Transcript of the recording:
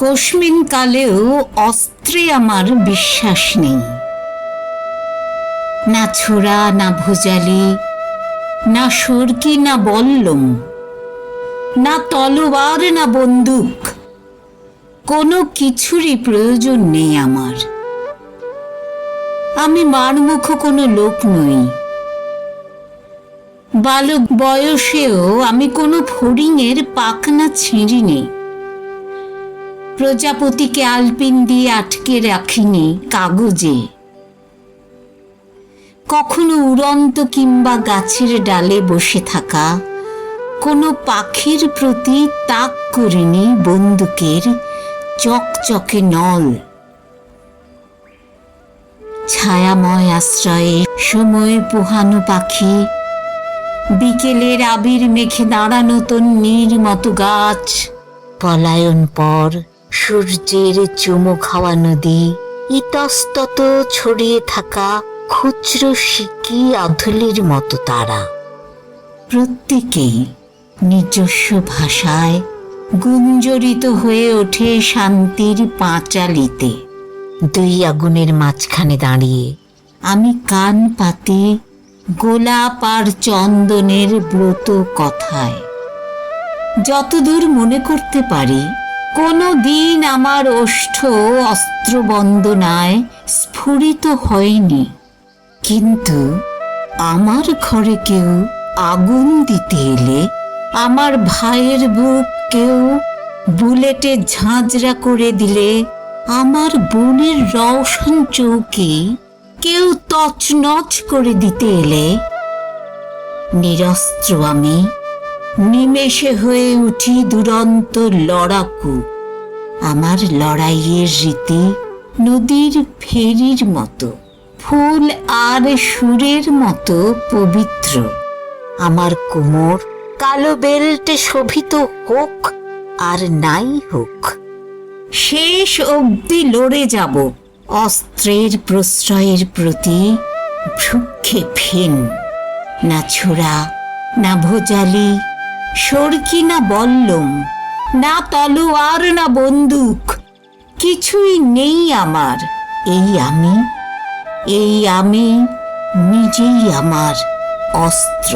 কস্মিন কালেও অস্ত্রে আমার বিশ্বাস নেই। না ছোড়া, না ভুজালি, না সরকি, না বল্লম, না তলোয়ার, না বন্দুক, কোনো কিছুরই প্রয়োজন নেই আমার। আমি মারমুখ কোনো লোক নই। বালক বয়সেও আমি কোনো ফড়িংয়ের পাখনা ছিঁড়িনি। প্রজাপতিকে আলপিন দিয়ে আটকে রাখিনি কাগজে। কখনো উড়ন্ত কিংবা গাছের ডালে বসে থাকা কোনো পাখির প্রতি তাক করিনি বন্দুকের চকচকে নল। ছায়াময় আশ্রয়ে সময় পোহানো পাখি, বিকেলের আবির মেঘে দাঁড়ানো তন্নির মতো গাছ, পলায়ন পর সূর্যের চুমো খাওয়া নদী, ইতস্তত ছড়িয়ে থাকা খুচরো সিকি আধুলির মতো তারা, প্রত্যেকেই নিজস্ব ভাষায় গুঞ্জরিত হয়ে ওঠে শান্তির পাঁচালিতে। দুই আগুনের মাঝখানে দাঁড়িয়ে আমি কান পাতি গোলাপ আর চন্দনের ব্রত কথায়। যতদূর মনে করতে পারি, কোনো দিন আমার ওষ্ঠ অস্ত্রবন্দনায় স্ফুরিত হয়নি। কিন্তু আমার ঘরে কেউ আগুন দিতে এলে, আমার ভাইয়ের বুক কেউ বুলেটে ঝাঁঝরা করে দিলে, আমার বোনের রওশন চৌকি কেউ তছনছ করে দিতে এলে, নিরস্ত্র আমি নিমেষে হয়ে উঠি দুরন্ত লড়াকু। আমার লড়াইয়ের রীতি নদীর ফেরির মতো, ফুল আর সুরের মতো পবিত্র। আমার কোমর কালো বেল্টে শোভিত হোক আর নাই হোক, শেষ অবধি লড়ে যাব অস্ত্রের প্রশ্রয়ের প্রতি ভ্রুক্ষেপহীন। না ছোড়া, না ভোজালি, সরকি, না বল্লম, না তলোয়ার, না বন্দুক, কিছুই নেই আমার। এই আমি নিজেই আমার অস্ত্র।